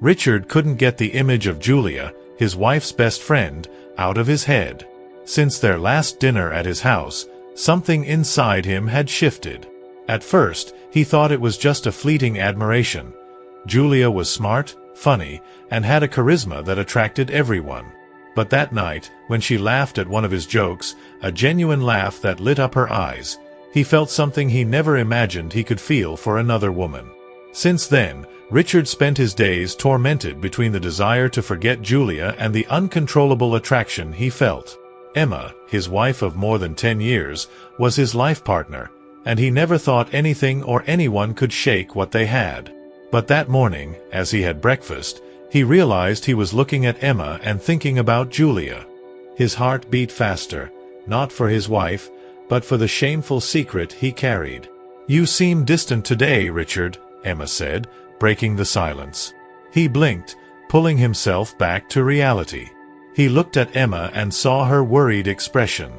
Richard couldn't get the image of Julia, his wife's best friend, out of his head. Since their last dinner at his house, something inside him had shifted. At first, he thought it was just a fleeting admiration. Julia was smart, funny, and had a charisma that attracted everyone. But that night, when she laughed at one of his jokes, a genuine laugh that lit up her eyes, he felt something he never imagined he could feel for another woman. Since then, Richard spent his days tormented between the desire to forget Julia and the uncontrollable attraction he felt. Emma, his wife of more than 10 years, was his life partner, and he never thought anything or anyone could shake what they had. But that morning, as he had breakfast, he realized he was looking at Emma and thinking about Julia. His heart beat faster, not for his wife, but for the shameful secret he carried. "You seem distant today, Richard," Emma said, breaking the silence. He blinked, pulling himself back to reality. He looked at Emma and saw her worried expression.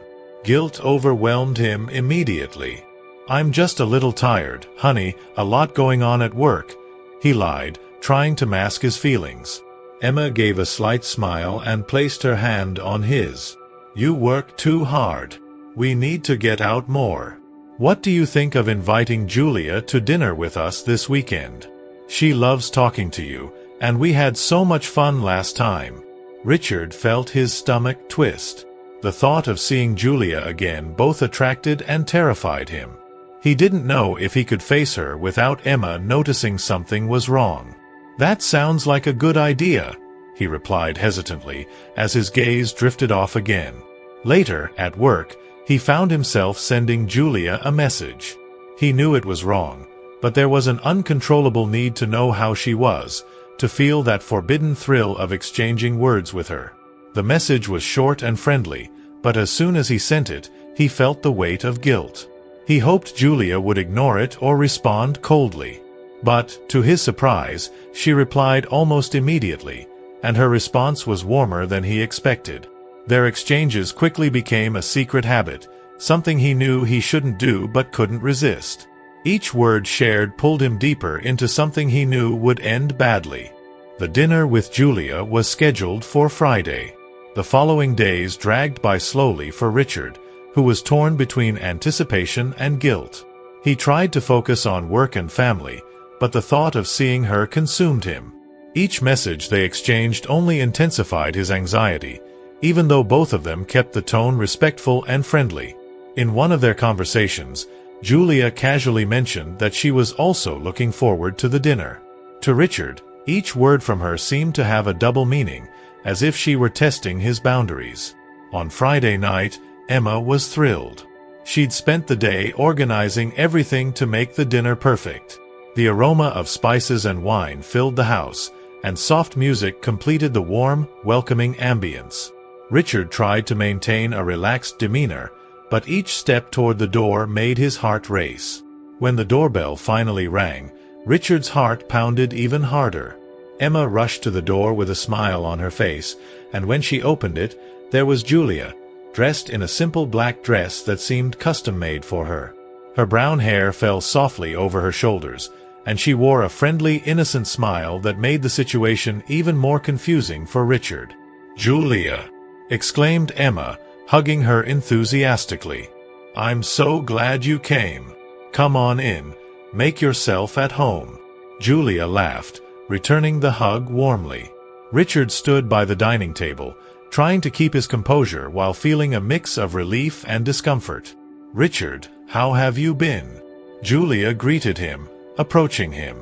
Guilt overwhelmed him immediately. "I'm just a little tired, honey, a lot going on at work," he lied, trying to mask his feelings. Emma gave a slight smile and placed her hand on his. "You work too hard. We need to get out more. What do you think of inviting Julia to dinner with us this weekend? She loves talking to you, and we had so much fun last time." Richard felt his stomach twist. The thought of seeing Julia again both attracted and terrified him. He didn't know if he could face her without Emma noticing something was wrong. "That sounds like a good idea," he replied hesitantly, as his gaze drifted off again. Later, at work, he found himself sending Julia a message. He knew it was wrong, but there was an uncontrollable need to know how she was, to feel that forbidden thrill of exchanging words with her. The message was short and friendly, but as soon as he sent it, he felt the weight of guilt. He hoped Julia would ignore it or respond coldly. But, to his surprise, she replied almost immediately, and her response was warmer than he expected. Their exchanges quickly became a secret habit, something he knew he shouldn't do but couldn't resist. Each word shared pulled him deeper into something he knew would end badly. The dinner with Julia was scheduled for Friday. The following days dragged by slowly for Richard, who was torn between anticipation and guilt. He tried to focus on work and family, but the thought of seeing her consumed him. Each message they exchanged only intensified his anxiety, even though both of them kept the tone respectful and friendly. In one of their conversations, Julia casually mentioned that she was also looking forward to the dinner. To Richard, each word from her seemed to have a double meaning, as if she were testing his boundaries. On Friday night, Emma was thrilled. She'd spent the day organizing everything to make the dinner perfect. The aroma of spices and wine filled the house, and soft music completed the warm, welcoming ambience. Richard tried to maintain a relaxed demeanor, but each step toward the door made his heart race. When the doorbell finally rang, Richard's heart pounded even harder. Emma rushed to the door with a smile on her face, and when she opened it, there was Julia, dressed in a simple black dress that seemed custom-made for her. Her brown hair fell softly over her shoulders, and she wore a friendly, innocent smile that made the situation even more confusing for Richard. "Julia!" exclaimed Emma, hugging her enthusiastically. "I'm so glad you came. Come on in. Make yourself at home." Julia laughed, returning the hug warmly. Richard stood by the dining table, trying to keep his composure while feeling a mix of relief and discomfort. "Richard, how have you been?" Julia greeted him, approaching him.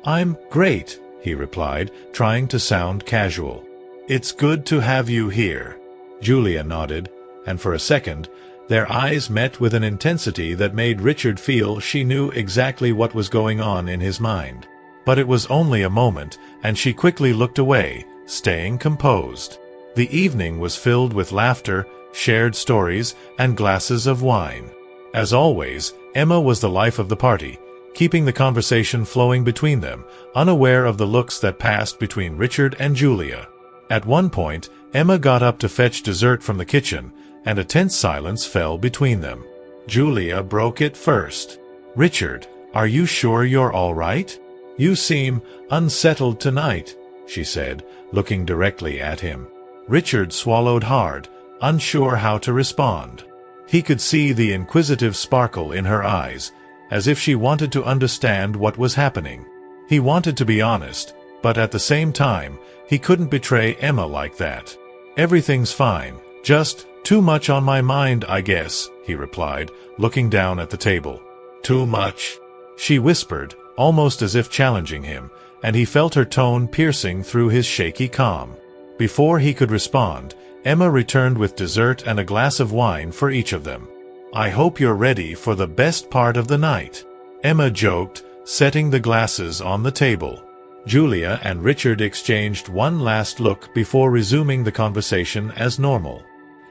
"I'm great," he replied, trying to sound casual. "It's good to have you here." Julia nodded, and for a second, their eyes met with an intensity that made Richard feel she knew exactly what was going on in his mind. But it was only a moment, and she quickly looked away, staying composed. The evening was filled with laughter, shared stories, and glasses of wine. As always, Emma was the life of the party, keeping the conversation flowing between them, unaware of the looks that passed between Richard and Julia. At one point, Emma got up to fetch dessert from the kitchen, and a tense silence fell between them. Julia broke it first. "Richard, are you sure you're all right? You seem unsettled tonight," she said, looking directly at him. Richard swallowed hard, unsure how to respond. He could see the inquisitive sparkle in her eyes, as if she wanted to understand what was happening. He wanted to be honest, but at the same time, he couldn't betray Emma like that. "Everything's fine, just too much on my mind, I guess," he replied, looking down at the table. "Too much?" she whispered, almost as if challenging him, and he felt her tone piercing through his shaky calm. Before he could respond, Emma returned with dessert and a glass of wine for each of them. "I hope you're ready for the best part of the night," Emma joked, setting the glasses on the table. Julia and Richard exchanged one last look before resuming the conversation as normal.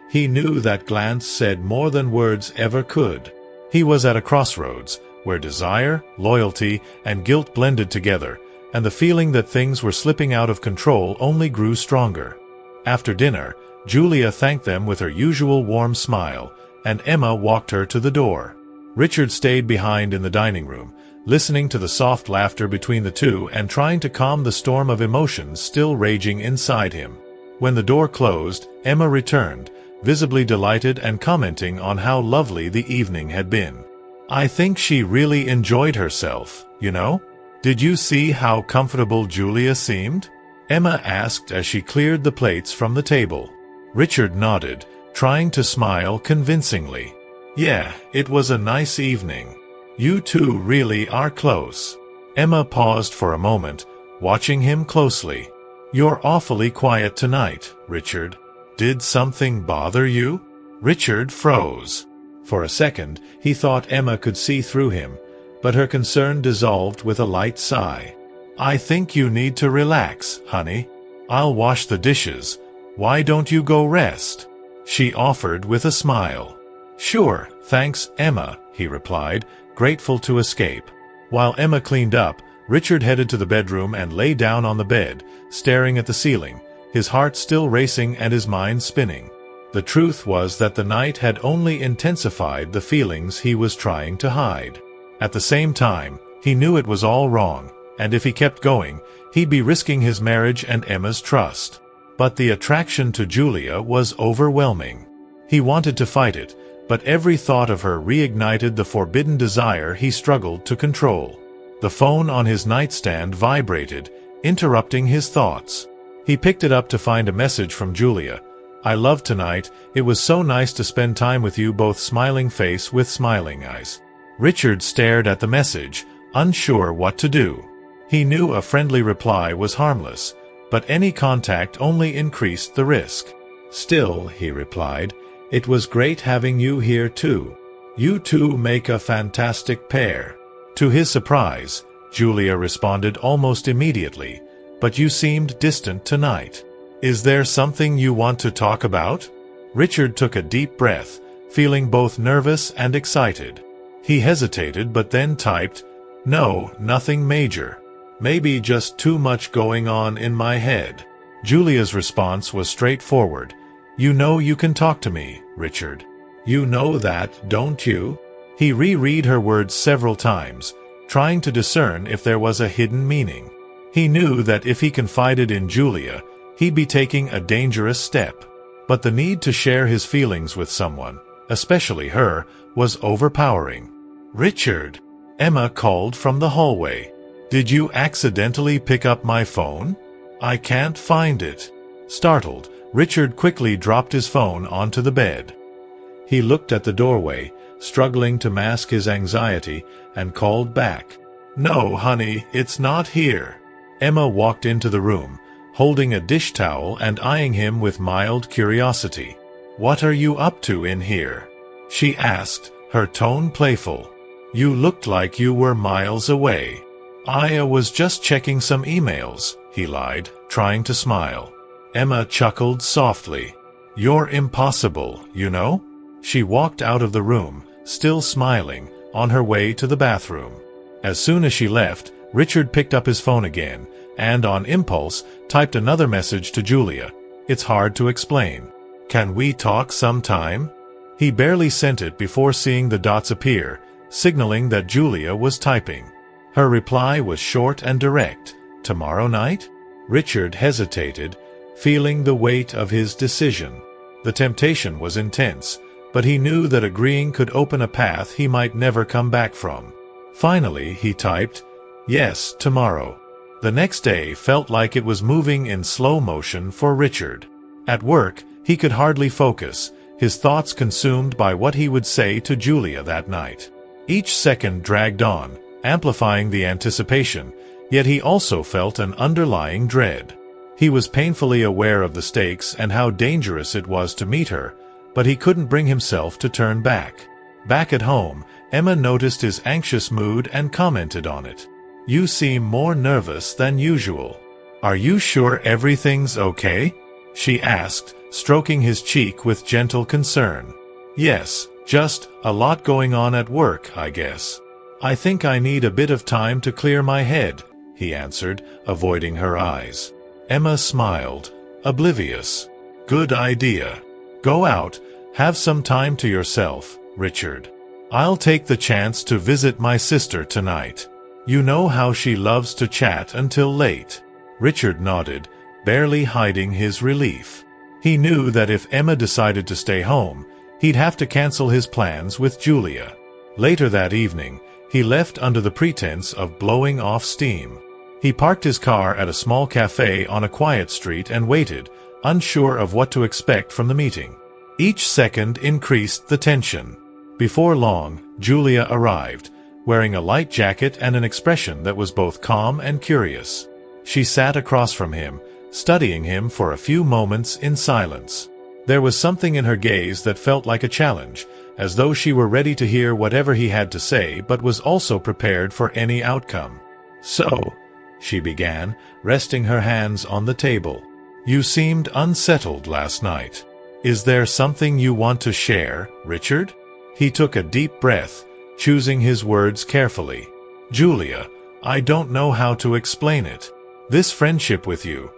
He knew that glance said more than words ever could. He was at a crossroads, where desire, loyalty, and guilt blended together, and the feeling that things were slipping out of control only grew stronger. After dinner, Julia thanked them with her usual warm smile, and Emma walked her to the door. Richard stayed behind in the dining room, listening to the soft laughter between the two and trying to calm the storm of emotions still raging inside him. When the door closed, Emma returned, visibly delighted and commenting on how lovely the evening had been. "I think she really enjoyed herself, you know? Did you see how comfortable Julia seemed?" Emma asked as she cleared the plates from the table. Richard nodded, trying to smile convincingly. "Yeah, it was a nice evening. You two really are close." Emma paused for a moment, watching him closely. "You're awfully quiet tonight, Richard. Did something bother you?" Richard froze. For a second, he thought Emma could see through him, but her concern dissolved with a light sigh. "I think you need to relax, honey. I'll wash the dishes. Why don't you go rest?" she offered with a smile. "Sure, thanks, Emma," he replied, grateful to escape. While Emma cleaned up, Richard headed to the bedroom and lay down on the bed, staring at the ceiling, his heart still racing and his mind spinning. The truth was that the night had only intensified the feelings he was trying to hide. At the same time, he knew it was all wrong, and if he kept going, he'd be risking his marriage and Emma's trust. But the attraction to Julia was overwhelming. He wanted to fight it, but every thought of her reignited the forbidden desire he struggled to control. The phone on his nightstand vibrated, interrupting his thoughts. He picked it up to find a message from Julia. "I love tonight. It was so nice to spend time with you both." Smiling face with smiling eyes. Richard stared at the message, unsure what to do. He knew a friendly reply was harmless, but any contact only increased the risk. "Still," he replied, "it was great having you here too. You two make a fantastic pair." To his surprise, Julia responded almost immediately, "But you seemed distant tonight. Is there something you want to talk about?" Richard took a deep breath, feeling both nervous and excited. He hesitated but then typed, "No, nothing major. Maybe just too much going on in my head." Julia's response was straightforward. "You know you can talk to me, Richard. You know that, don't you?" He reread her words several times, trying to discern if there was a hidden meaning. He knew that if he confided in Julia, he'd be taking a dangerous step. But the need to share his feelings with someone, especially her, was overpowering. "Richard," Emma called from the hallway. "Did you accidentally pick up my phone? I can't find it." Startled, Richard quickly dropped his phone onto the bed. He looked at the doorway, struggling to mask his anxiety, and called back. "No, honey, it's not here." Emma walked into the room, holding a dish towel and eyeing him with mild curiosity. "What are you up to in here?" she asked, her tone playful. "You looked like you were miles away." "I was just checking some emails," he lied, trying to smile. Emma chuckled softly. "You're impossible, you know?" She walked out of the room, still smiling, on her way to the bathroom. As soon as she left, Richard picked up his phone again, and on impulse, typed another message to Julia. "It's hard to explain. Can we talk sometime?" He barely sent it before seeing the dots appear, signaling that Julia was typing. Her reply was short and direct. "Tomorrow night?" Richard hesitated, feeling the weight of his decision. The temptation was intense, but he knew that agreeing could open a path he might never come back from. Finally, he typed, "Yes, tomorrow." The next day felt like it was moving in slow motion for Richard. At work, he could hardly focus, his thoughts consumed by what he would say to Julia that night. Each second dragged on, amplifying the anticipation, yet he also felt an underlying dread. He was painfully aware of the stakes and how dangerous it was to meet her, but he couldn't bring himself to turn back. Back at home, Emma noticed his anxious mood and commented on it. "You seem more nervous than usual. Are you sure everything's okay?" she asked, stroking his cheek with gentle concern. "Yes, just a lot going on at work, I guess. I think I need a bit of time to clear my head," he answered, avoiding her eyes. Emma smiled, oblivious. "Good idea. Go out, have some time to yourself, Richard. I'll take the chance to visit my sister tonight. You know how she loves to chat until late." Richard nodded, barely hiding his relief. He knew that if Emma decided to stay home, he'd have to cancel his plans with Julia. Later that evening, he left under the pretense of blowing off steam. He parked his car at a small cafe on a quiet street and waited, unsure of what to expect from the meeting. Each second increased the tension. Before long, Julia arrived, wearing a light jacket and an expression that was both calm and curious. She sat across from him, studying him for a few moments in silence. There was something in her gaze that felt like a challenge, as though she were ready to hear whatever he had to say but was also prepared for any outcome. "So," she began, resting her hands on the table, "you seemed unsettled last night. Is there something you want to share, Richard?" He took a deep breath, choosing his words carefully. "Julia, I don't know how to explain it. This friendship with you,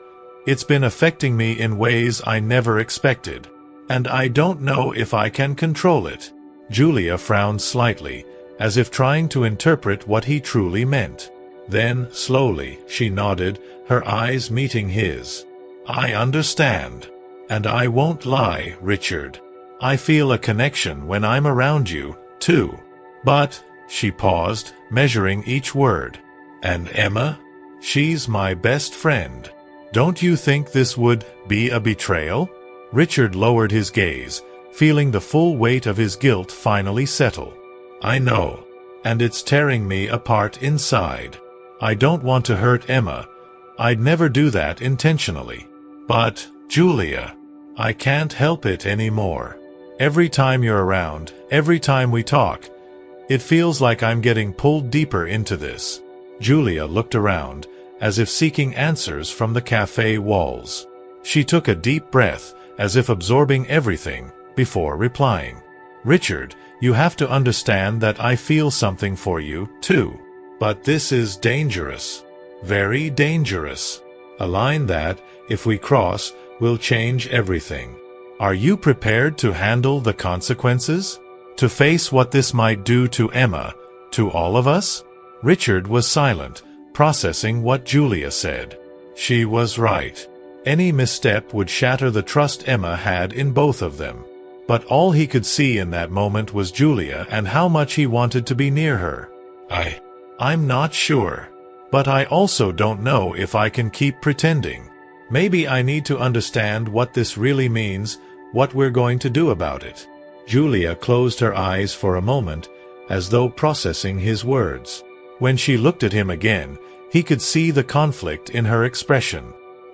it's been affecting me in ways I never expected. And I don't know if I can control it." Julia frowned slightly, as if trying to interpret what he truly meant. Then, slowly, she nodded, her eyes meeting his. "I understand. And I won't lie, Richard. I feel a connection when I'm around you, too. But," she paused, measuring each word, "and Emma? She's my best friend. Don't you think this would be a betrayal?" Richard lowered his gaze, feeling the full weight of his guilt finally settle. "I know. And it's tearing me apart inside. I don't want to hurt Emma. I'd never do that intentionally. But, Julia, I can't help it anymore. Every time you're around, every time we talk, it feels like I'm getting pulled deeper into this." Julia looked around, as if seeking answers from the cafe walls. She took a deep breath, as if absorbing everything, before replying. "Richard, you have to understand that I feel something for you, too. But this is dangerous. Very dangerous. A line that, if we cross, will change everything. Are you prepared to handle the consequences? To face what this might do to Emma, to all of us?" Richard was silent, processing what Julia said. She was right. Any misstep would shatter the trust Emma had in both of them. But all he could see in that moment was Julia and how much he wanted to be near her. I'm not sure. But I also don't know if I can keep pretending. Maybe I need to understand what this really means, what we're going to do about it." Julia closed her eyes for a moment, as though processing his words. When she looked at him again, he could see the conflict in her expression.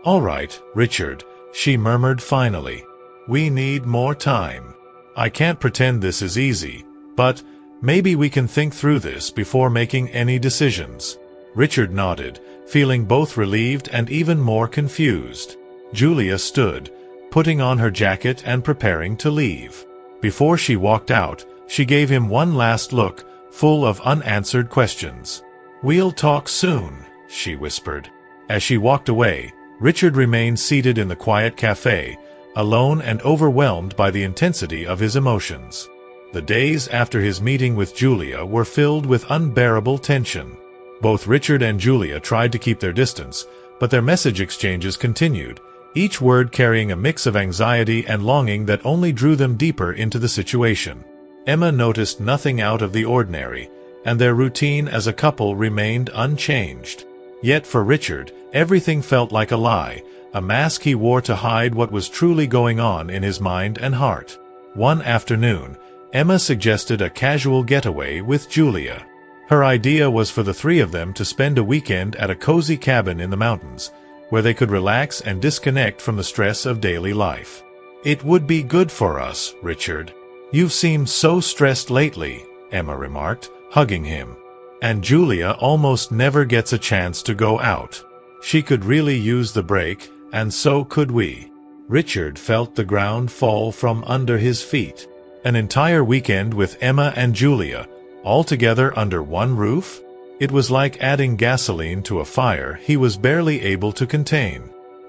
"All right, Richard," she murmured finally. "We need more time. I can't pretend this is easy, but maybe we can think through this before making any decisions." Richard nodded, feeling both relieved and even more confused. Julia stood, putting on her jacket and preparing to leave. Before she walked out, she gave him one last look, full of unanswered questions. "We'll talk soon," she whispered. As she walked away, Richard remained seated in the quiet cafe, alone and overwhelmed by the intensity of his emotions. The days after his meeting with Julia were filled with unbearable tension. Both Richard and Julia tried to keep their distance, But their message exchanges continued, each word carrying a mix of anxiety and longing that only drew them deeper into the situation. Emma noticed nothing out of the ordinary, and their routine as a couple remained unchanged. Yet for Richard, everything felt like a lie, a mask he wore to hide what was truly going on in his mind and heart. One afternoon, Emma suggested a casual getaway with Julia. Her idea was for the three of them to spend a weekend at a cozy cabin in the mountains, where they could relax and disconnect from the stress of daily life. "It would be good for us, Richard. You've seemed so stressed lately," Emma remarked, hugging him. "And Julia almost never gets a chance to go out. She could really use the break, and so could we." Richard felt the ground fall from under his feet. An entire weekend with Emma and Julia, all together under one roof? It was like adding gasoline to a fire he was barely able to contain.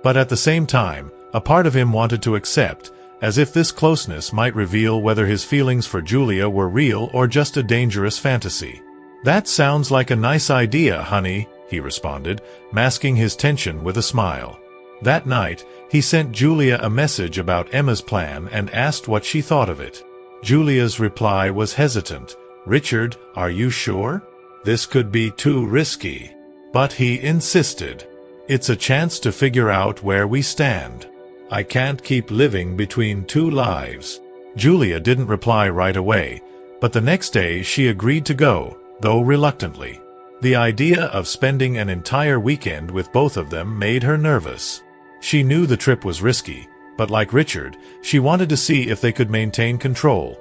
But at the same time, a part of him wanted to accept, as if this closeness might reveal whether his feelings for Julia were real or just a dangerous fantasy. "That sounds like a nice idea, honey," he responded, masking his tension with a smile. That night, he sent Julia a message about Emma's plan and asked what she thought of it. Julia's reply was hesitant. "Richard, are you sure? This could be too risky." But he insisted. "It's a chance to figure out where we stand. I can't keep living between two lives." Julia didn't reply right away, but the next day she agreed to go, though reluctantly. The idea of spending an entire weekend with both of them made her nervous. She knew the trip was risky, but like Richard, she wanted to see if they could maintain control,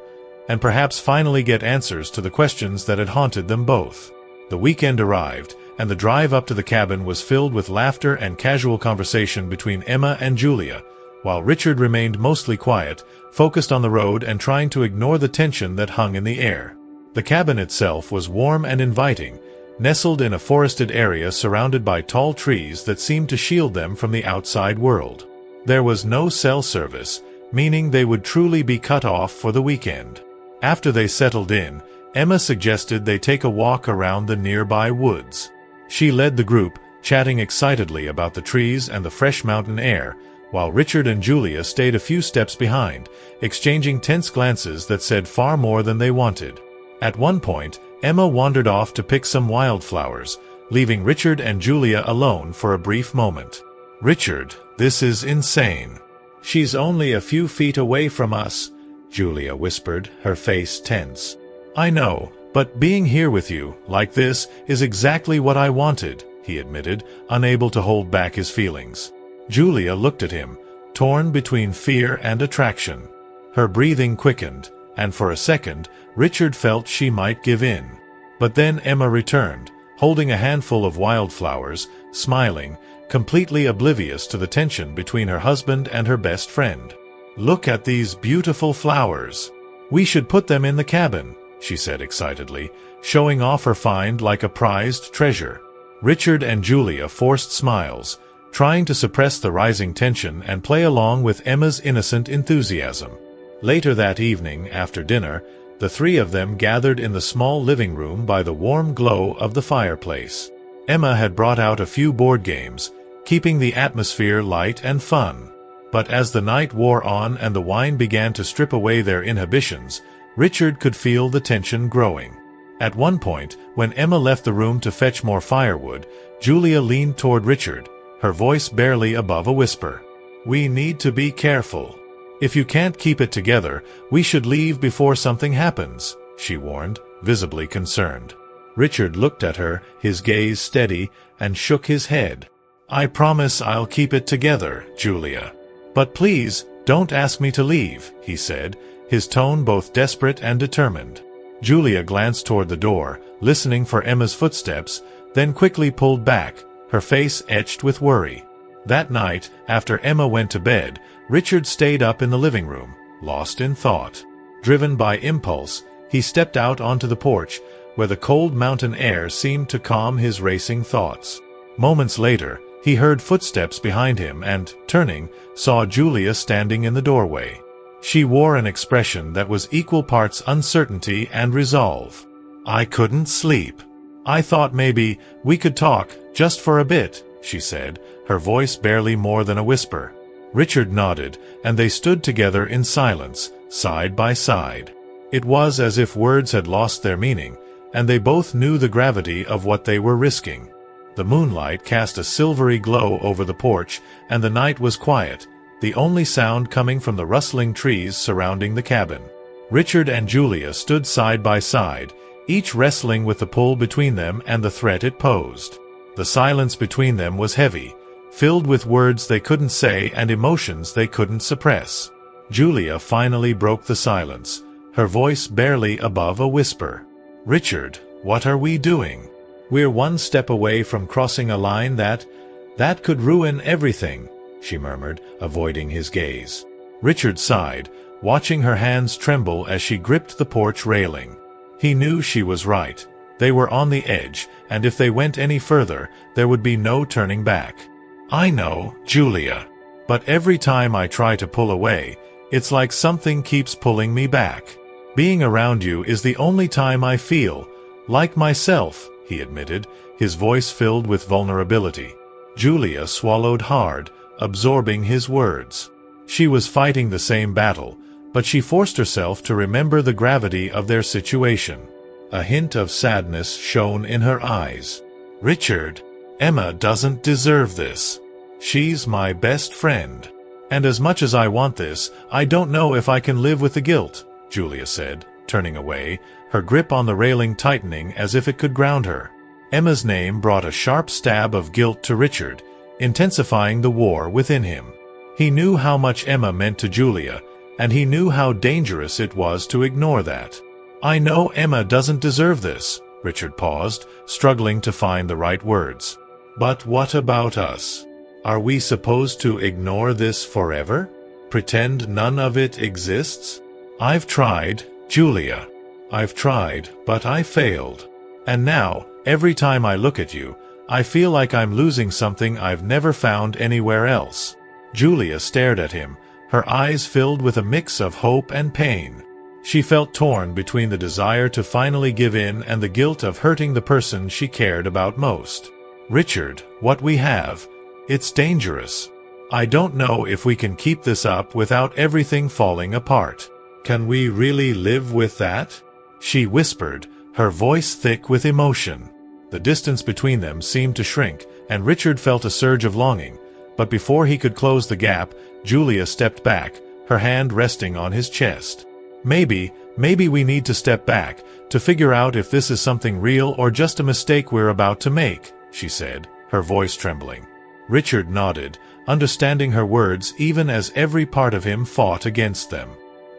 and perhaps finally get answers to the questions that had haunted them both. The weekend arrived, and the drive up to the cabin was filled with laughter and casual conversation between Emma and Julia, while Richard remained mostly quiet, focused on the road and trying to ignore the tension that hung in the air. The cabin itself was warm and inviting, nestled in a forested area surrounded by tall trees that seemed to shield them from the outside world. There was no cell service, meaning they would truly be cut off for the weekend. After they settled in, Emma suggested they take a walk around the nearby woods. She led the group, chatting excitedly about the trees and the fresh mountain air, while Richard and Julia stayed a few steps behind, exchanging tense glances that said far more than they wanted. At one point, Emma wandered off to pick some wildflowers, leaving Richard and Julia alone for a brief moment. "Richard, this is insane. She's only a few feet away from us," Julia whispered, her face tense. "I know, but being here with you, like this, is exactly what I wanted," he admitted, unable to hold back his feelings. Julia looked at him, torn between fear and attraction. Her breathing quickened, and for a second, Richard felt she might give in. But then Emma returned, holding a handful of wildflowers, smiling, completely oblivious to the tension between her husband and her best friend. "Look at these beautiful flowers. We should put them in the cabin," she said excitedly, showing off her find like a prized treasure. Richard and Julia forced smiles, trying to suppress the rising tension and play along with Emma's innocent enthusiasm. Later that evening, after dinner, the three of them gathered in the small living room by the warm glow of the fireplace. Emma had brought out a few board games, keeping the atmosphere light and fun. But as the night wore on and the wine began to strip away their inhibitions, Richard could feel the tension growing. At one point, when Emma left the room to fetch more firewood, Julia leaned toward Richard, her voice barely above a whisper. "We need to be careful. If you can't keep it together, we should leave before something happens," she warned, visibly concerned. Richard looked at her, his gaze steady, and shook his head. "I promise I'll keep it together, Julia. But please, don't ask me to leave," he said, his tone both desperate and determined. Julia glanced toward the door, listening for Emma's footsteps, then quickly pulled back, her face etched with worry. That night, after Emma went to bed, Richard stayed up in the living room, lost in thought. Driven by impulse, he stepped out onto the porch, where the cold mountain air seemed to calm his racing thoughts. Moments later, he heard footsteps behind him and, turning, saw Julia standing in the doorway. She wore an expression that was equal parts uncertainty and resolve. "I couldn't sleep. I thought maybe we could talk, just for a bit," she said, her voice barely more than a whisper. Richard nodded, and they stood together in silence, side by side. It was as if words had lost their meaning, and they both knew the gravity of what they were risking. The moonlight cast a silvery glow over the porch, and the night was quiet, the only sound coming from the rustling trees surrounding the cabin. Richard and Julia stood side by side, each wrestling with the pull between them and the threat it posed. The silence between them was heavy, filled with words they couldn't say and emotions they couldn't suppress. Julia finally broke the silence, her voice barely above a whisper. "Richard, what are we doing? We're one step away from crossing a line that could ruin everything," she murmured, avoiding his gaze. Richard sighed, watching her hands tremble as she gripped the porch railing. He knew she was right. They were on the edge, and if they went any further, there would be no turning back. "I know, Julia. But every time I try to pull away, it's like something keeps pulling me back. Being around you is the only time I feel like myself," he admitted, his voice filled with vulnerability. Julia swallowed hard, absorbing his words. She was fighting the same battle, but she forced herself to remember the gravity of their situation. A hint of sadness shone in her eyes. "Richard, Emma doesn't deserve this. She's my best friend. And as much as I want this, I don't know if I can live with the guilt," Julia said, turning away, her grip on the railing tightening as if it could ground her. Emma's name brought a sharp stab of guilt to Richard, intensifying the war within him. He knew how much Emma meant to Julia, and he knew how dangerous it was to ignore that. "I know Emma doesn't deserve this," Richard paused, struggling to find the right words. "But what about us? Are we supposed to ignore this forever? Pretend none of it exists? I've tried, Julia. I've tried, but I failed. And now, every time I look at you, I feel like I'm losing something I've never found anywhere else." Julia stared at him, her eyes filled with a mix of hope and pain. She felt torn between the desire to finally give in and the guilt of hurting the person she cared about most. "Richard, what we have, it's dangerous. I don't know if we can keep this up without everything falling apart. Can we really live with that?" she whispered, her voice thick with emotion. The distance between them seemed to shrink, and Richard felt a surge of longing. But before he could close the gap, Julia stepped back, her hand resting on his chest. Maybe we need to step back, to figure out if this is something real or just a mistake we're about to make," she said, her voice trembling. Richard nodded, understanding her words even as every part of him fought against them.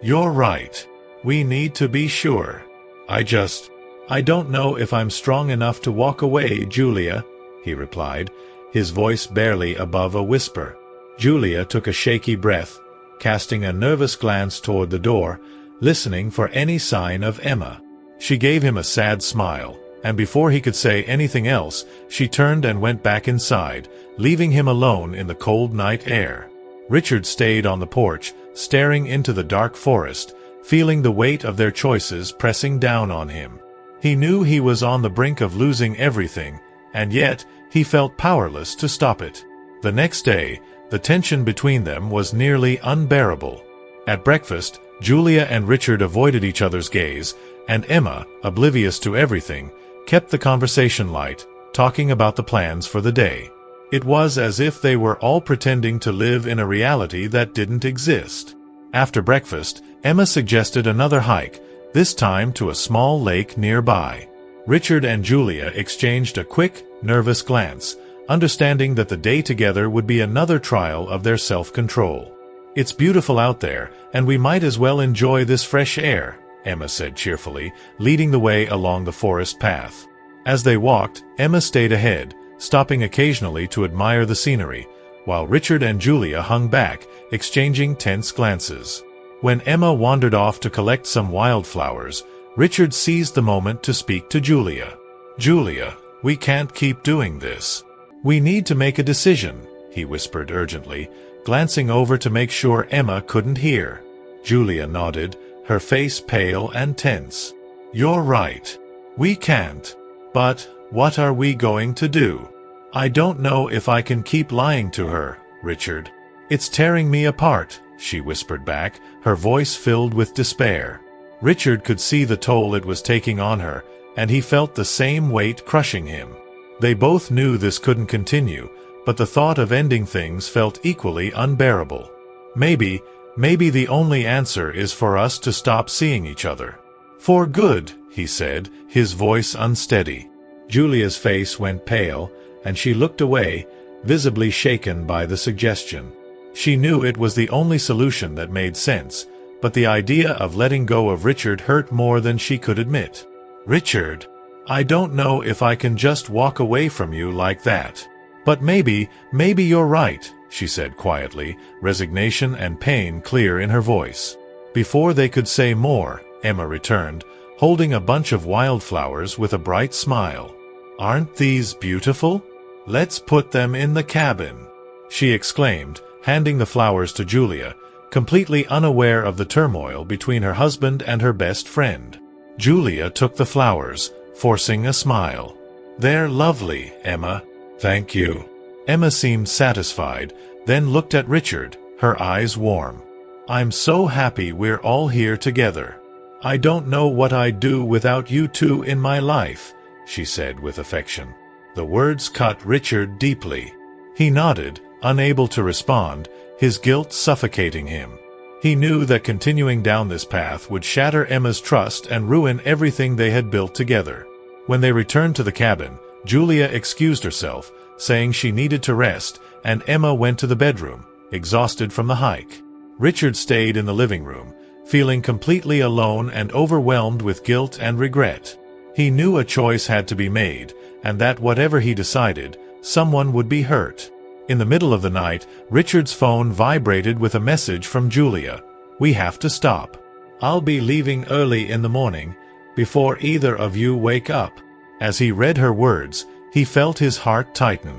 "You're right. We need to be sure. I don't know if I'm strong enough to walk away, Julia," he replied, his voice barely above a whisper. Julia took a shaky breath, casting a nervous glance toward the door, listening for any sign of Emma. She gave him a sad smile, and before he could say anything else, she turned and went back inside, leaving him alone in the cold night air. Richard stayed on the porch, staring into the dark forest, feeling the weight of their choices pressing down on him. He knew he was on the brink of losing everything, and yet he felt powerless to stop it. The next day, the tension between them was nearly unbearable. At breakfast, Julia and Richard avoided each other's gaze, and Emma, oblivious to everything, kept the conversation light, talking about the plans for the day. It was as if they were all pretending to live in a reality that didn't exist. After breakfast, Emma suggested another hike, this time to a small lake nearby. Richard and Julia exchanged a quick, nervous glance, understanding that the day together would be another trial of their self-control. "It's beautiful out there, and we might as well enjoy this fresh air," Emma said cheerfully, leading the way along the forest path. As they walked, Emma stayed ahead, stopping occasionally to admire the scenery, while Richard and Julia hung back, exchanging tense glances. When Emma wandered off to collect some wildflowers, Richard seized the moment to speak to Julia. "Julia, we can't keep doing this. We need to make a decision," he whispered urgently, glancing over to make sure Emma couldn't hear. Julia nodded, her face pale and tense. "You're right. We can't. But what are we going to do? I don't know if I can keep lying to her, Richard. It's tearing me apart, she whispered back, her voice filled with despair. Richard could see the toll it was taking on her, and he felt the same weight crushing him. They both knew this couldn't continue, but the thought of ending things felt equally unbearable. Maybe the only answer is for us to stop seeing each other. For good, he said, his voice unsteady. Julia's face went pale, and she looked away, visibly shaken by the suggestion. She knew it was the only solution that made sense, but the idea of letting go of Richard hurt more than she could admit. Richard, I don't know if I can just walk away from you like that. But maybe you're right, she said quietly, resignation and pain clear in her voice. Before they could say more, Emma returned, holding a bunch of wildflowers with a bright smile. Aren't these beautiful? Let's put them in the cabin, she exclaimed, handing the flowers to Julia, completely unaware of the turmoil between her husband and her best friend. Julia took the flowers, forcing a smile. They're lovely, Emma. Thank you. Emma seemed satisfied, then looked at Richard, her eyes warm. I'm so happy we're all here together. I don't know what I'd do without you two in my life, she said with affection. The words cut Richard deeply. He nodded, unable to respond, his guilt suffocating him. He knew that continuing down this path would shatter Emma's trust and ruin everything they had built together. When they returned to the cabin, Julia excused herself, saying she needed to rest, and Emma went to the bedroom, exhausted from the hike. Richard stayed in the living room, feeling completely alone and overwhelmed with guilt and regret. He knew a choice had to be made, and that whatever he decided, someone would be hurt. In the middle of the night, Richard's phone vibrated with a message from Julia. We have to stop. I'll be leaving early in the morning, before either of you wake up. As he read her words, he felt his heart tighten.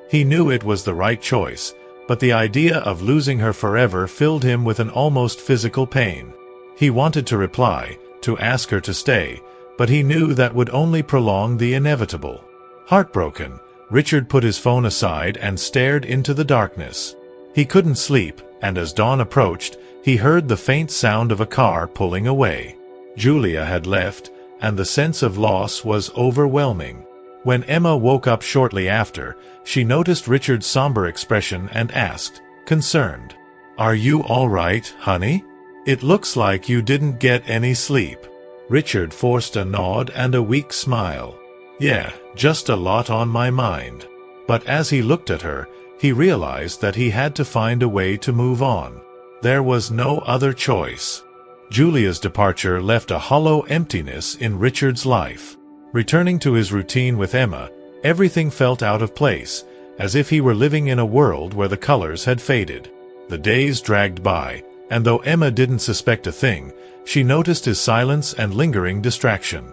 He knew it was the right choice, but the idea of losing her forever filled him with an almost physical pain. He wanted to reply, to ask her to stay, but he knew that would only prolong the inevitable. Heartbroken, Richard put his phone aside and stared into the darkness. He couldn't sleep, and as dawn approached, he heard the faint sound of a car pulling away. Julia had left, and the sense of loss was overwhelming. When Emma woke up shortly after, she noticed Richard's somber expression and asked, concerned, "Are you all right, honey? It looks like you didn't get any sleep." Richard forced a nod and a weak smile. "Yeah, just a lot on my mind." But as he looked at her, he realized that he had to find a way to move on. There was no other choice. Julia's departure left a hollow emptiness in Richard's life. Returning to his routine with Emma, everything felt out of place, as if he were living in a world where the colors had faded. The days dragged by, and though Emma didn't suspect a thing, she noticed his silence and lingering distraction.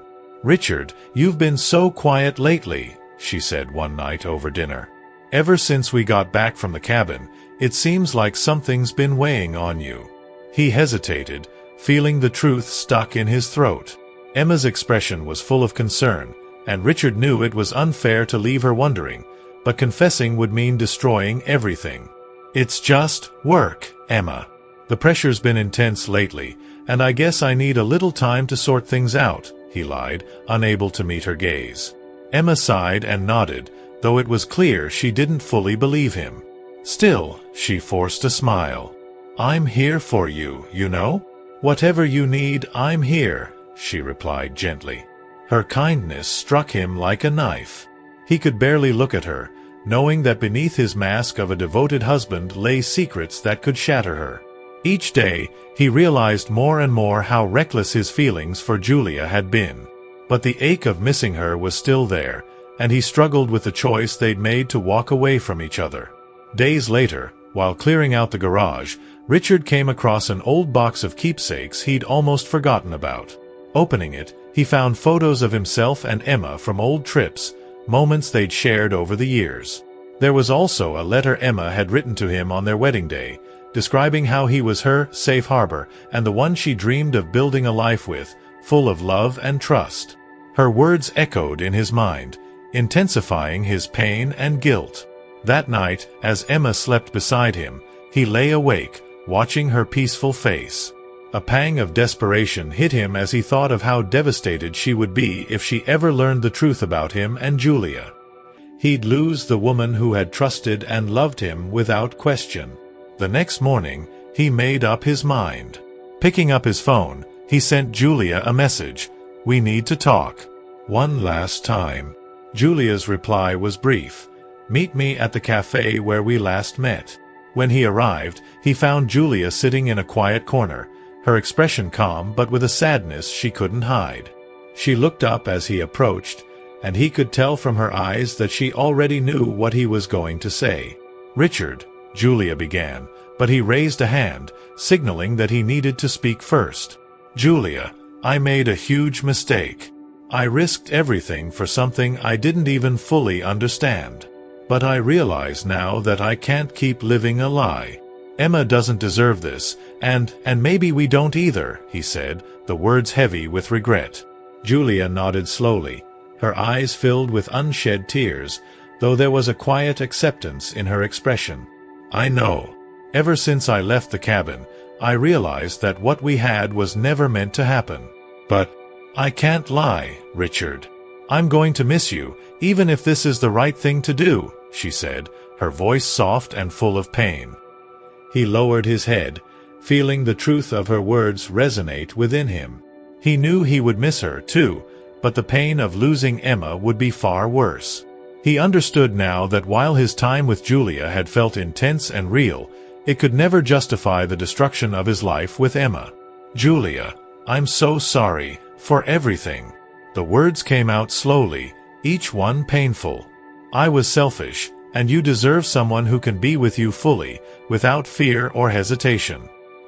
"Richard, you've been so quiet lately," she said one night over dinner. "Ever since we got back from the cabin, it seems like something's been weighing on you." He hesitated, feeling the truth stuck in his throat. Emma's expression was full of concern, and Richard knew it was unfair to leave her wondering, but confessing would mean destroying everything. "It's just work, Emma. The pressure's been intense lately, and I guess I need a little time to sort things out," he lied, unable to meet her gaze. Emma sighed and nodded, though it was clear she didn't fully believe him. Still, she forced a smile. "I'm here for you, you know? Whatever you need, I'm here," she replied gently. Her kindness struck him like a knife. He could barely look at her, knowing that beneath his mask of a devoted husband lay secrets that could shatter her. Each day, he realized more and more how reckless his feelings for Julia had been. But the ache of missing her was still there, and he struggled with the choice they'd made to walk away from each other. Days later, while clearing out the garage, Richard came across an old box of keepsakes he'd almost forgotten about. Opening it, he found photos of himself and Emma from old trips, moments they'd shared over the years. There was also a letter Emma had written to him on their wedding day, describing how he was her safe harbor and the one she dreamed of building a life with, full of love and trust. Her words echoed in his mind, intensifying his pain and guilt. That night, as Emma slept beside him, he lay awake, watching her peaceful face. A pang of desperation hit him as he thought of how devastated she would be if she ever learned the truth about him and Julia. He'd lose the woman who had trusted and loved him without question. The next morning, he made up his mind. Picking up his phone, he sent Julia a message. "We need to talk. One last time." Julia's reply was brief. "Meet me at the cafe where we last met." When he arrived, he found Julia sitting in a quiet corner, her expression calm but with a sadness she couldn't hide. She looked up as he approached, and he could tell from her eyes that she already knew what he was going to say. "Richard," Julia began, but he raised a hand, signaling that he needed to speak first. "Julia, I made a huge mistake. I risked everything for something I didn't even fully understand. But I realize now that I can't keep living a lie. Emma doesn't deserve this, and maybe we don't either," he said, the words heavy with regret. Julia nodded slowly, her eyes filled with unshed tears, though there was a quiet acceptance in her expression. "I know. Ever since I left the cabin, I realized that what we had was never meant to happen. But I can't lie, Richard. I'm going to miss you, even if this is the right thing to do," she said, her voice soft and full of pain. He lowered his head, feeling the truth of her words resonate within him. He knew he would miss her, too, but the pain of losing Emma would be far worse. He understood now that while his time with Julia had felt intense and real, it could never justify the destruction of his life with Emma. "Julia, I'm so sorry, for everything." The words came out slowly, each one painful. "I was selfish, and you deserve someone who can be with you fully, without fear or hesitation."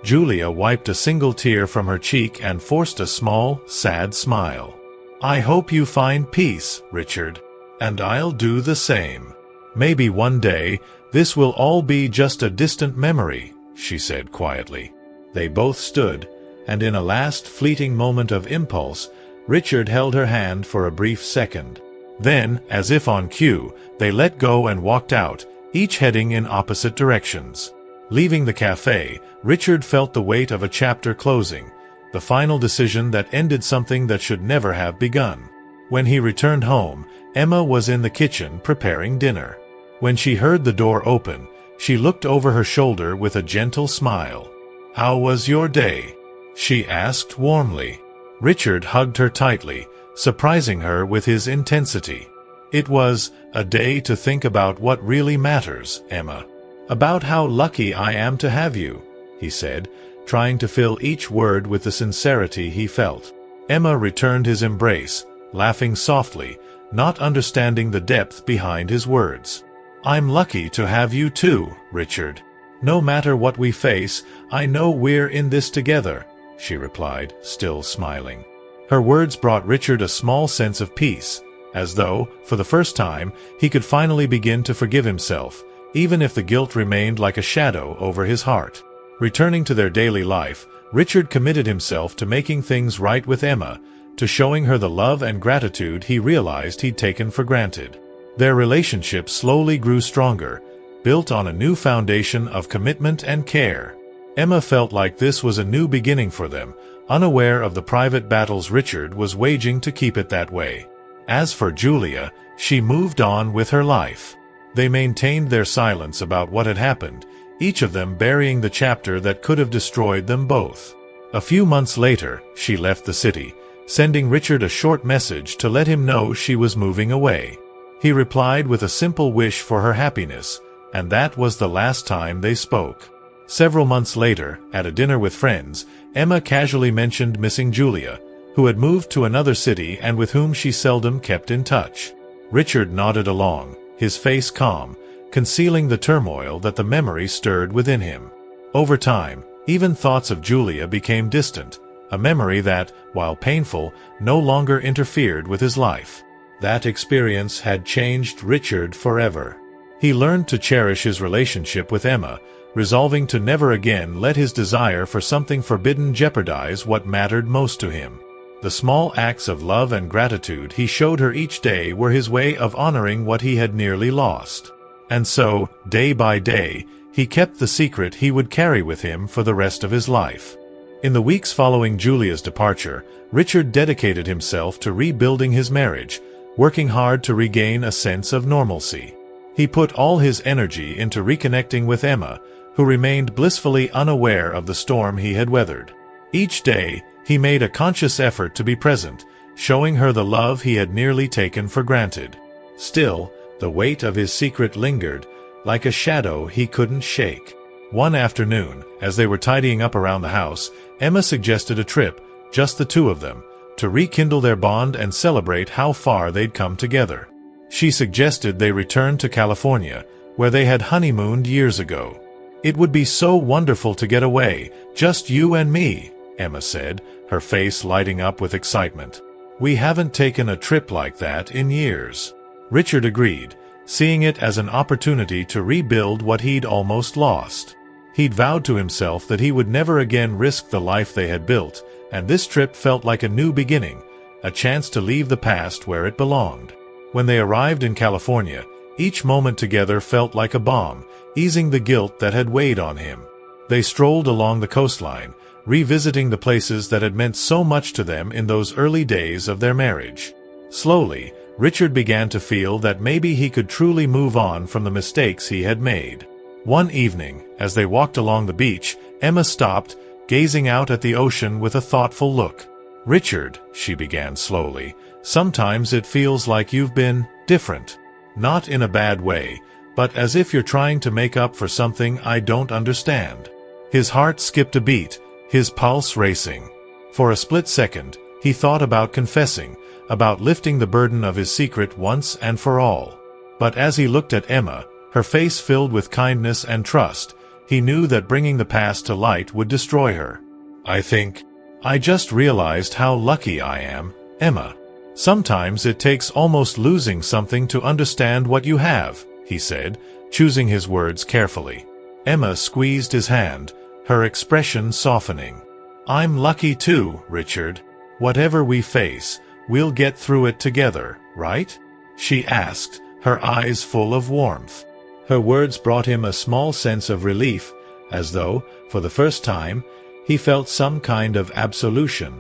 Julia wiped a single tear from her cheek and forced a small, sad smile. "I hope you find peace, Richard. And I'll do the same. Maybe one day, this will all be just a distant memory," she said quietly. They both stood, and in a last fleeting moment of impulse, Richard held her hand for a brief second. Then, as if on cue, they let go and walked out, each heading in opposite directions. Leaving the cafe, Richard felt the weight of a chapter closing, the final decision that ended something that should never have begun. When he returned home, Emma was in the kitchen preparing dinner. When she heard the door open, she looked over her shoulder with a gentle smile. "How was your day?" she asked warmly. Richard hugged her tightly, surprising her with his intensity. "It was a day to think about what really matters, Emma. About how lucky I am to have you," he said, trying to fill each word with the sincerity he felt. Emma returned his embrace, laughing softly, not understanding the depth behind his words. "I'm lucky to have you too, Richard. No matter what we face, I know we're in this together," she replied, still smiling. Her words brought Richard a small sense of peace, as though, for the first time, he could finally begin to forgive himself, even if the guilt remained like a shadow over his heart. Returning to their daily life, Richard committed himself to making things right with Emma, to showing her the love and gratitude he realized he'd taken for granted. Their relationship slowly grew stronger, built on a new foundation of commitment and care. Emma felt like this was a new beginning for them, unaware of the private battles Richard was waging to keep it that way. As for Julia, she moved on with her life. They maintained their silence about what had happened, each of them burying the chapter that could have destroyed them both. A few months later, she left the city, sending Richard a short message to let him know she was moving away. He replied with a simple wish for her happiness, and that was the last time they spoke. Several months later, at a dinner with friends, Emma casually mentioned missing Julia, who had moved to another city and with whom she seldom kept in touch. Richard nodded along, his face calm, concealing the turmoil that the memory stirred within him. Over time, even thoughts of Julia became distant, a memory that, while painful, no longer interfered with his life. That experience had changed Richard forever. He learned to cherish his relationship with Emma, resolving to never again let his desire for something forbidden jeopardize what mattered most to him. The small acts of love and gratitude he showed her each day were his way of honoring what he had nearly lost. And so, day by day, he kept the secret he would carry with him for the rest of his life. In the weeks following Julia's departure, Richard dedicated himself to rebuilding his marriage, working hard to regain a sense of normalcy. He put all his energy into reconnecting with Emma, who remained blissfully unaware of the storm he had weathered. Each day, he made a conscious effort to be present, showing her the love he had nearly taken for granted. Still, the weight of his secret lingered, like a shadow he couldn't shake. One afternoon, as they were tidying up around the house, Emma suggested a trip, just the two of them, to rekindle their bond and celebrate how far they'd come together. She suggested they return to California, where they had honeymooned years ago. "It would be so wonderful to get away, just you and me," Emma said, her face lighting up with excitement. "We haven't taken a trip like that in years." Richard agreed, seeing it as an opportunity to rebuild what he'd almost lost. He'd vowed to himself that he would never again risk the life they had built, and this trip felt like a new beginning, a chance to leave the past where it belonged. When they arrived in California, each moment together felt like a balm, easing the guilt that had weighed on him. They strolled along the coastline, revisiting the places that had meant so much to them in those early days of their marriage. Slowly, Richard began to feel that maybe he could truly move on from the mistakes he had made. One evening, as they walked along the beach, Emma stopped, gazing out at the ocean with a thoughtful look. "Richard," she began slowly, "sometimes it feels like you've been different. Not in a bad way, but as if you're trying to make up for something I don't understand." His heart skipped a beat, his pulse racing. For a split second, he thought about confessing, about lifting the burden of his secret once and for all. But as he looked at Emma, her face filled with kindness and trust, he knew that bringing the past to light would destroy her. I just realized how lucky I am, Emma. Sometimes it takes almost losing something to understand what you have," he said, choosing his words carefully. Emma squeezed his hand, her expression softening. "I'm lucky too, Richard. Whatever we face, we'll get through it together, right?" she asked, her eyes full of warmth. Her words brought him a small sense of relief, as though, for the first time, he felt some kind of absolution.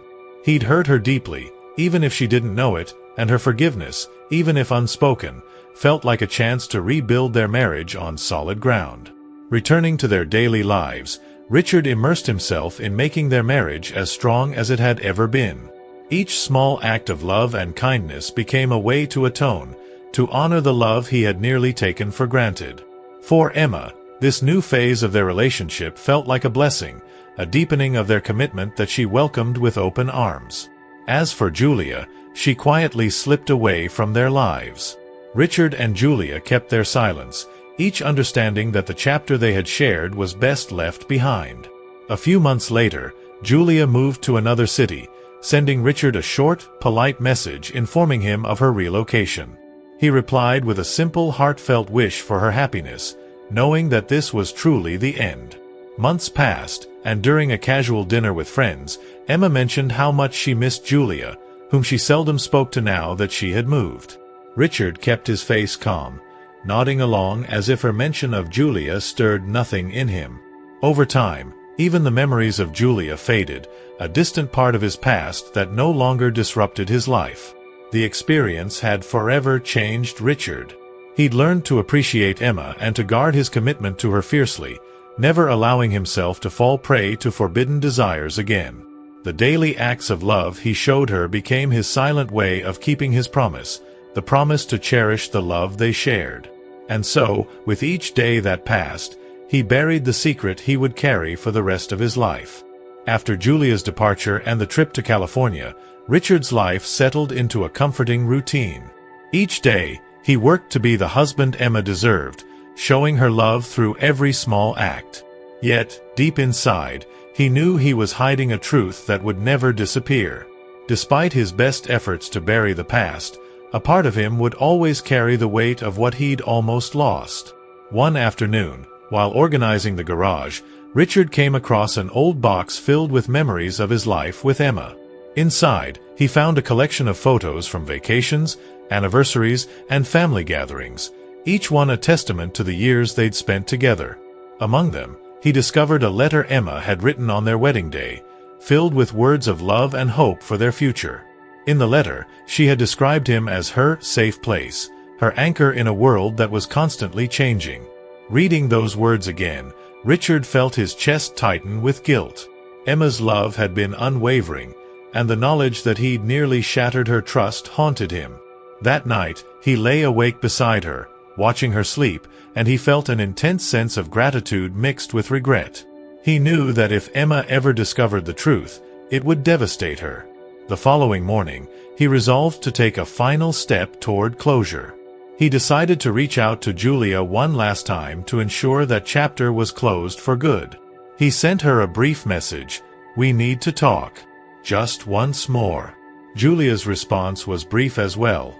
He'd hurt her deeply, even if she didn't know it, and her forgiveness, even if unspoken, felt like a chance to rebuild their marriage on solid ground. Returning to their daily lives, Richard immersed himself in making their marriage as strong as it had ever been. Each small act of love and kindness became a way to atone, to honor the love he had nearly taken for granted. For Emma, this new phase of their relationship felt like a blessing, a deepening of their commitment that she welcomed with open arms. As for Julia, she quietly slipped away from their lives. Richard and Julia kept their silence, each understanding that the chapter they had shared was best left behind. A few months later, Julia moved to another city, sending Richard a short, polite message informing him of her relocation. He replied with a simple, heartfelt wish for her happiness, knowing that this was truly the end. Months passed, and during a casual dinner with friends, Emma mentioned how much she missed Julia, whom she seldom spoke to now that she had moved. Richard kept his face calm, nodding along as if her mention of Julia stirred nothing in him. Over time, even the memories of Julia faded, a distant part of his past that no longer disrupted his life. The experience had forever changed Richard. He'd learned to appreciate Emma and to guard his commitment to her fiercely, never allowing himself to fall prey to forbidden desires again. The daily acts of love he showed her became his silent way of keeping his promise, the promise to cherish the love they shared. And so, with each day that passed, he buried the secret he would carry for the rest of his life. After Julia's departure and the trip to California, Richard's life settled into a comforting routine. Each day, he worked to be the husband Emma deserved, showing her love through every small act. Yet, deep inside, he knew he was hiding a truth that would never disappear. Despite his best efforts to bury the past, a part of him would always carry the weight of what he'd almost lost. One afternoon, while organizing the garage, Richard came across an old box filled with memories of his life with Emma. Inside, he found a collection of photos from vacations, anniversaries, and family gatherings, each one a testament to the years they'd spent together. Among them, he discovered a letter Emma had written on their wedding day, filled with words of love and hope for their future. In the letter, she had described him as her safe place, her anchor in a world that was constantly changing. Reading those words again, Richard felt his chest tighten with guilt. Emma's love had been unwavering, and the knowledge that he'd nearly shattered her trust haunted him. That night, he lay awake beside her, watching her sleep, and he felt an intense sense of gratitude mixed with regret. He knew that if Emma ever discovered the truth, it would devastate her. The following morning, he resolved to take a final step toward closure. He decided to reach out to Julia one last time to ensure that chapter was closed for good. He sent her a brief message, "We need to talk. Just once more." Julia's response was brief as well.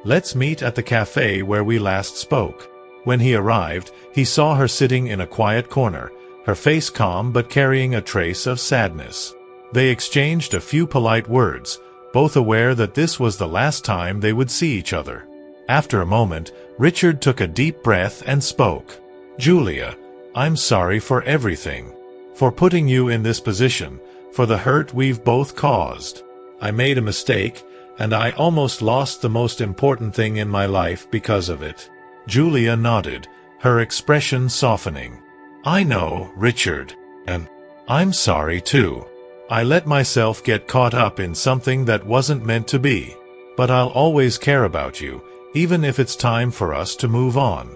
"Let's meet at the cafe where we last spoke." When he arrived, he saw her sitting in a quiet corner, her face calm but carrying a trace of sadness. They exchanged a few polite words, both aware that this was the last time they would see each other. After a moment, Richard took a deep breath and spoke. "Julia, I'm sorry for everything. For putting you in this position, for the hurt we've both caused. I made a mistake, and I almost lost the most important thing in my life because of it." Julia nodded, her expression softening. "I know, Richard. And I'm sorry too. I let myself get caught up in something that wasn't meant to be. But I'll always care about you, even if it's time for us to move on."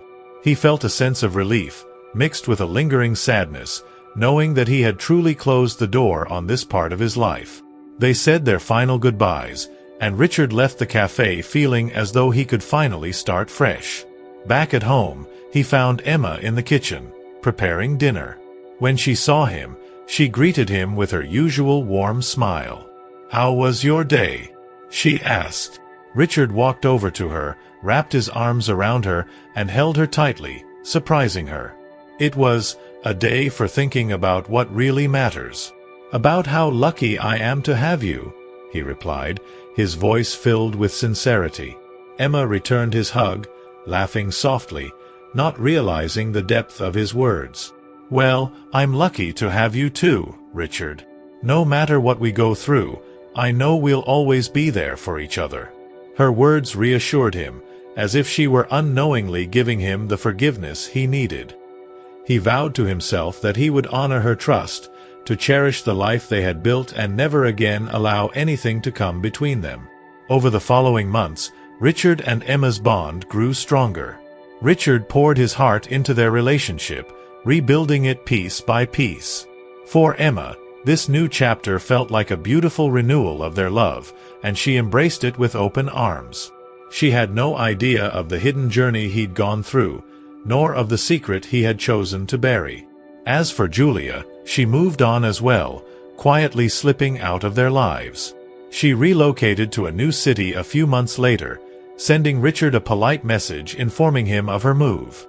He felt a sense of relief, mixed with a lingering sadness, knowing that he had truly closed the door on this part of his life. They said their final goodbyes, and Richard left the cafe feeling as though he could finally start fresh. Back at home, he found Emma in the kitchen, preparing dinner. When she saw him, she greeted him with her usual warm smile. "How was your day?" she asked. Richard walked over to her, wrapped his arms around her, and held her tightly, surprising her. "It was a day for thinking about what really matters. About how lucky I am to have you," he replied, his voice filled with sincerity. Emma returned his hug, laughing softly, not realizing the depth of his words. "Well, I'm lucky to have you too, Richard. No matter what we go through, I know we'll always be there for each other." Her words reassured him, as if she were unknowingly giving him the forgiveness he needed. He vowed to himself that he would honor her trust, to cherish the life they had built and never again allow anything to come between them. Over the following months, Richard and Emma's bond grew stronger. Richard poured his heart into their relationship, rebuilding it piece by piece. For Emma, this new chapter felt like a beautiful renewal of their love, and she embraced it with open arms. She had no idea of the hidden journey he'd gone through, nor of the secret he had chosen to bury. As for Julia, she moved on as well, quietly slipping out of their lives. She relocated to a new city a few months later, sending Richard a polite message informing him of her move.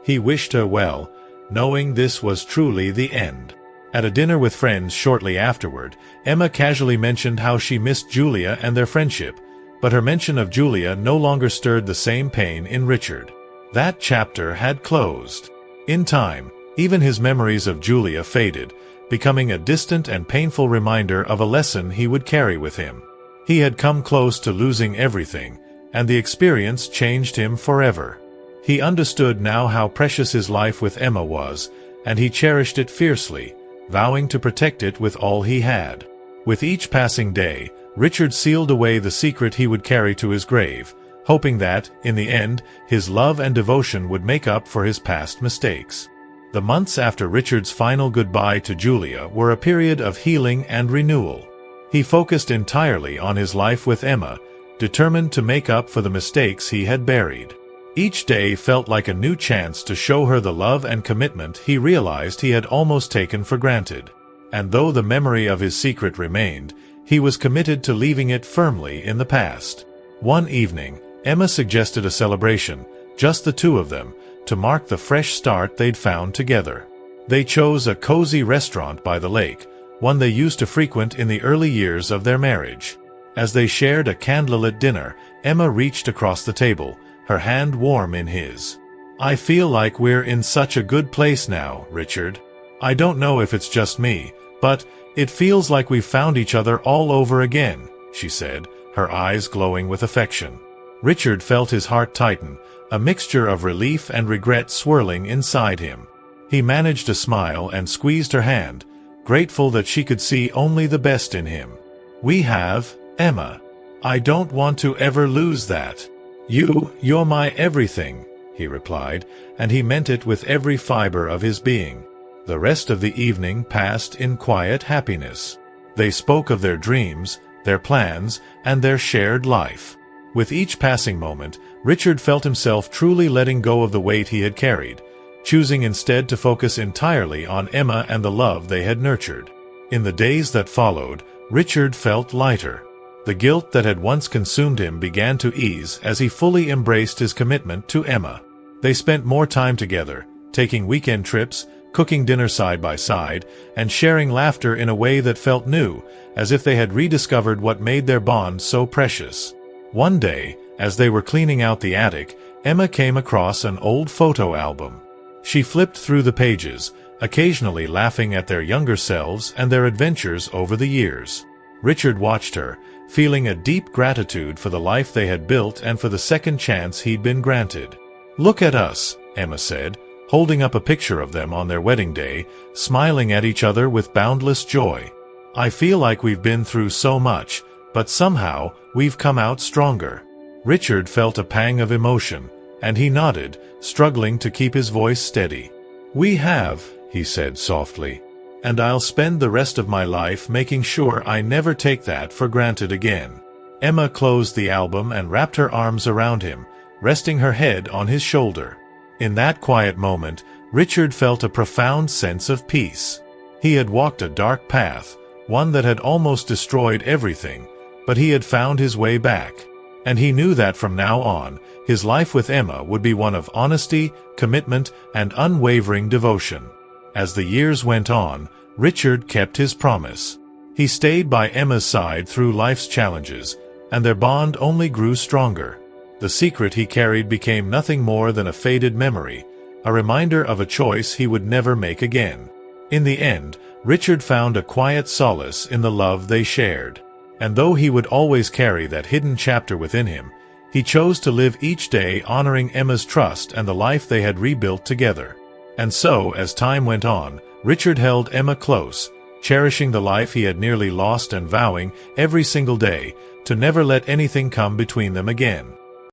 He wished her well, knowing this was truly the end. At a dinner with friends shortly afterward, Emma casually mentioned how she missed Julia and their friendship, but her mention of Julia no longer stirred the same pain in Richard. That chapter had closed. In time, even his memories of Julia faded, becoming a distant and painful reminder of a lesson he would carry with him. He had come close to losing everything, and the experience changed him forever. He understood now how precious his life with Emma was, and he cherished it fiercely, vowing to protect it with all he had. With each passing day, Richard sealed away the secret he would carry to his grave, hoping that, in the end, his love and devotion would make up for his past mistakes. The months after Richard's final goodbye to Julia were a period of healing and renewal. He focused entirely on his life with Emma, determined to make up for the mistakes he had buried. Each day felt like a new chance to show her the love and commitment he realized he had almost taken for granted. And though the memory of his secret remained, he was committed to leaving it firmly in the past. One evening, Emma suggested a celebration, just the two of them, to mark the fresh start they'd found together. They chose a cozy restaurant by the lake, one they used to frequent in the early years of their marriage. As they shared a candlelit dinner, Emma reached across the table, her hand warm in his. "I feel like we're in such a good place now, Richard. I don't know if it's just me, but it feels like we've found each other all over again," she said, her eyes glowing with affection. Richard felt his heart tighten, a mixture of relief and regret swirling inside him. He managed a smile and squeezed her hand, grateful that she could see only the best in him. "We have, Emma. I don't want to ever lose that. You're my everything," he replied, and he meant it with every fiber of his being. The rest of the evening passed in quiet happiness. They spoke of their dreams, their plans, and their shared life. With each passing moment, Richard felt himself truly letting go of the weight he had carried, choosing instead to focus entirely on Emma and the love they had nurtured. In the days that followed, Richard felt lighter. The guilt that had once consumed him began to ease as he fully embraced his commitment to Emma. They spent more time together, taking weekend trips, cooking dinner side by side, and sharing laughter in a way that felt new, as if they had rediscovered what made their bond so precious. One day, as they were cleaning out the attic, Emma came across an old photo album. She flipped through the pages, occasionally laughing at their younger selves and their adventures over the years. Richard watched her, feeling a deep gratitude for the life they had built and for the second chance he'd been granted. "Look at us," Emma said, holding up a picture of them on their wedding day, smiling at each other with boundless joy. "I feel like we've been through so much, but somehow we've come out stronger." Richard felt a pang of emotion, and he nodded, struggling to keep his voice steady. "We have," he said softly, "and I'll spend the rest of my life making sure I never take that for granted again." Emma closed the album and wrapped her arms around him, resting her head on his shoulder. In that quiet moment, Richard felt a profound sense of peace. He had walked a dark path, one that had almost destroyed everything, but he had found his way back. And he knew that from now on, his life with Emma would be one of honesty, commitment, and unwavering devotion. As the years went on, Richard kept his promise. He stayed by Emma's side through life's challenges, and their bond only grew stronger. The secret he carried became nothing more than a faded memory, a reminder of a choice he would never make again. In the end, Richard found a quiet solace in the love they shared. And though he would always carry that hidden chapter within him, he chose to live each day honoring Emma's trust and the life they had rebuilt together. And so, as time went on, Richard held Emma close, cherishing the life he had nearly lost and vowing, every single day, to never let anything come between them again.